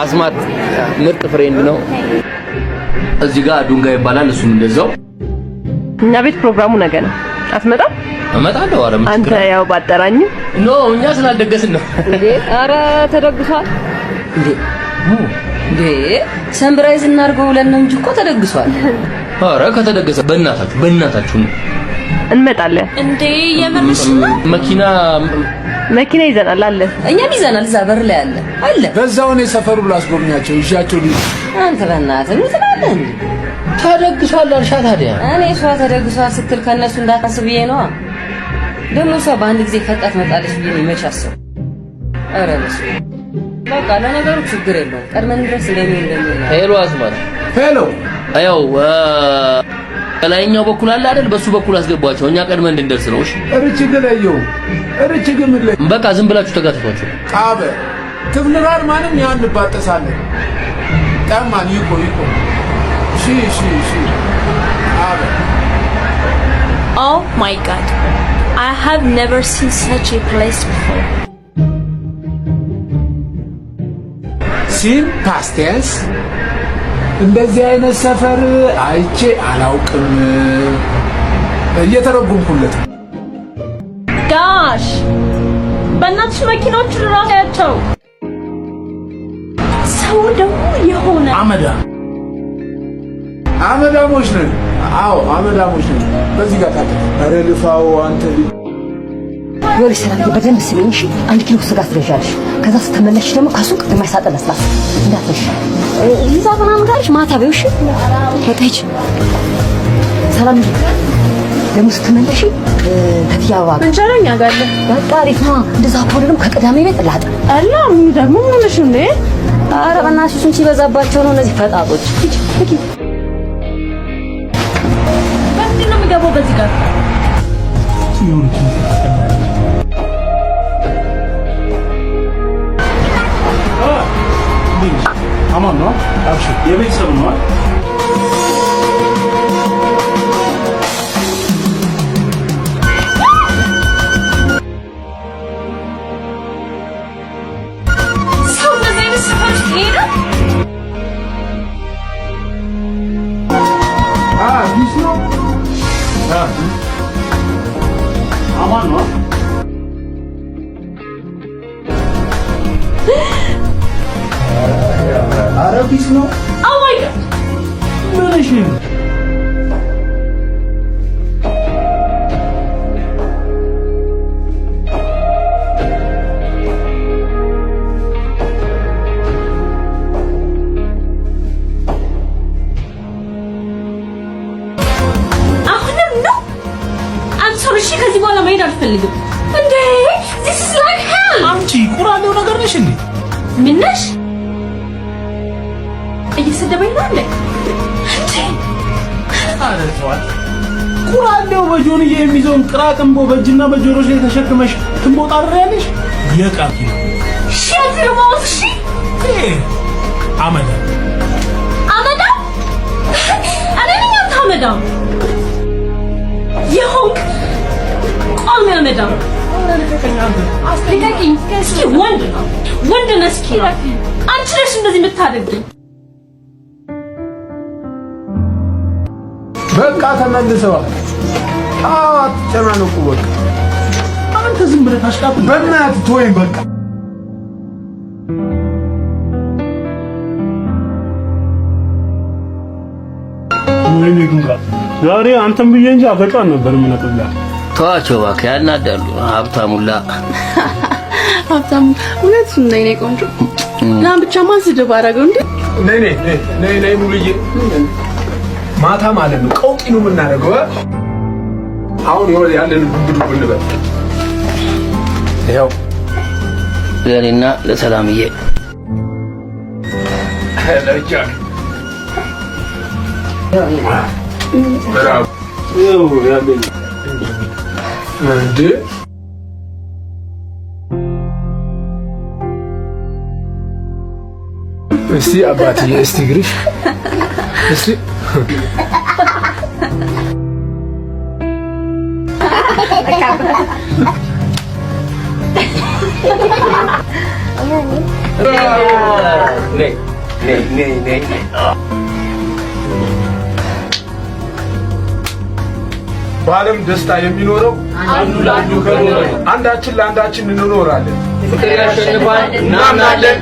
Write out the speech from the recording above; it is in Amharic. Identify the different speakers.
Speaker 1: አስማት ምርጥ ፍሬንድ ነው። እዚህ ጋር ዱንጋ ይባላል እሱም እንደዛው።
Speaker 2: እኛ ቤት ፕሮግራሙ ነገ ነው። አትመጣም?
Speaker 1: እመጣለሁ። ኧረ
Speaker 2: አንተ ያው ባጠራኝ
Speaker 1: ኖ እኛ ስላልደገስን ነው
Speaker 2: እንዴ? ኧረ ተደግሷል
Speaker 3: እንዴ ሰምብራይዝ እናድርገው ብለን ነው እንጂ እኮ ተደግሷል።
Speaker 1: ኧረ ከተደገሰ በእናታችሁ
Speaker 2: እንመጣለን
Speaker 3: እንዴ። የምርሽ ነው?
Speaker 2: መኪና ይዘናል አለ።
Speaker 3: እኛም ይዘናል። እዛ በር ላይ አለ።
Speaker 4: በዛው ነው ሰፈሩ ላስጎብኛቸው ይሻቸው ልጅ።
Speaker 3: አንተ በእናትህ ምን ትላለህ እንዴ?
Speaker 1: ተደግሷል አልሻ ታዲያ።
Speaker 3: እኔ እሷ ተደግሷል ስትል ከነሱ እንዳታስብ ብዬ ነው። ደግሞ እሷ በአንድ ጊዜ ፈጣት መጣለች ብዬ ነው መቻሰው። ኧረ በስ በቃ ለነገሩ ችግር የለውም። ቀድመን ድረስ እንደሚሆን
Speaker 1: ሄሎ አስማት
Speaker 4: ሄሎ
Speaker 1: አያው ከላይኛው በኩል አለ አይደል? በሱ በኩል አስገቧቸው። እኛ ቀድመን እንድንደርስ ነው። እሺ እርችግ ምን ላይ በቃ ዝም ብላችሁ ተጋጥቷቸው
Speaker 4: ቃበ ትብልራል ማንም ያን ባጠሳለን ታማን ይቆ ሺ ቃበ
Speaker 5: Oh my god, I have never seen such a place before.
Speaker 4: ሲም ፓስቴንስ እንደዚህ አይነት ሰፈር አይቼ አላውቅም። እየተረጎምኩለት
Speaker 5: ዳሽ በእናትሽ መኪናዎቹን ራሳቸው ሰው ደግሞ የሆነ
Speaker 4: አመዳሞች ነን። አዎ አመዳሞች ነን። በዚህ ጋር ታጠፍ። ኧረ ልፋው አንተ
Speaker 3: ዮሪ ሰላም በደንብ ስሚኝ እሺ። 1 ኪሎ ስጋ ትገዣለሽ። ከዛ ስትመለሽ ደግሞ ከሱቅ የማይሳጠ መስላት እንዳትሽ። ይዛ ምናምን ጋርሽ ማታ በይው እሺ። ከታች ሰላም ደግሞ ስትመለሽ ከትያዋ
Speaker 2: እንጀራኛ ጋር
Speaker 3: በቃ አሪፍ ነው። እንደዛ ፖለንም ከቅዳሜ ቤት ላጣ
Speaker 2: አላ ምን ደግሞ ምንሽ እንዴ?
Speaker 3: ኧረ በእናትሽ እሱን ሲበዛባቸው ነው እነዚህ ፈጣጦች።
Speaker 5: ምንድን ነው የሚገባው በዚህ ጋር?
Speaker 4: አማን ነው አብሽ የቤተሰብ ነው።
Speaker 5: ሰው በዚህ ሰፈር ሄደ
Speaker 4: ቢስ ነው አማን ነው። አረቢስ ነው።
Speaker 5: ኦ ማይ ጋድ
Speaker 4: ምንሽ ነው?
Speaker 5: አሁንም ነው አንሶር። እሺ ከዚህ በኋላ መሄድ አልፈልግም። እንዴ this is like hell።
Speaker 4: አንቺ ቁራሌው ነገር ነሽ እንዴ?
Speaker 5: ምን ነሽ? እየሰደበኝ ነው እንዴ?
Speaker 4: አረቷል ቁራሌው በጆንዬ የሚዞን ቅራቅንቦ በእጅና በጆሮሽ ላይ ተሸክመሽ ትሞጣሪያለሽ። የቃቂ
Speaker 5: ሸት ነው እሺ።
Speaker 4: አመዳ
Speaker 5: እኔ ነኝ አመዳ የሆንክ ቆም አመዳ አስጠይቀኝ። እስኪ ወንድ ነህ እስኪ አንቺ ነሽ እንደዚህ የምታደርጊኝ።
Speaker 4: በቃ ተመልሰዋል። አትጨናነቁ። በቃ አንተ ዝም ብለህ ታሽቃብ። በእናትህ ተወኝ በቃ።
Speaker 6: ወይኔ ጉንጋ ዛሬ አንተም ብዬ እንጂ አፈጫን ነበር የምነጥብላት።
Speaker 1: ተዋቸው እባክህ ያናዳሉ። ሀብታሙላ
Speaker 2: እውነቱን ነው የኔ ቆንጆ። ና ብቻ ማን ስድብ አደረገው እንዴ?
Speaker 4: ነይ ሙሉዬ ማታ ማለት ነው ቀውጢ ነው የምናደርገው። አሁን ይወል ያለን ዱብ እንበል። ይኸው
Speaker 1: ለኔና ለሰላምዬ
Speaker 4: ለጃ ብራው ያለን እንዴ እስቲ አባትዬ እስቲ ግሪሽ እስቲ ነይ በዓለም ደስታ የሚኖረው አንዱ ለአንዱ ከኖረ አንዳችን ለአንዳችን እንኖራለን።
Speaker 1: ፍቅር ያሸንፋል። እናምናለን።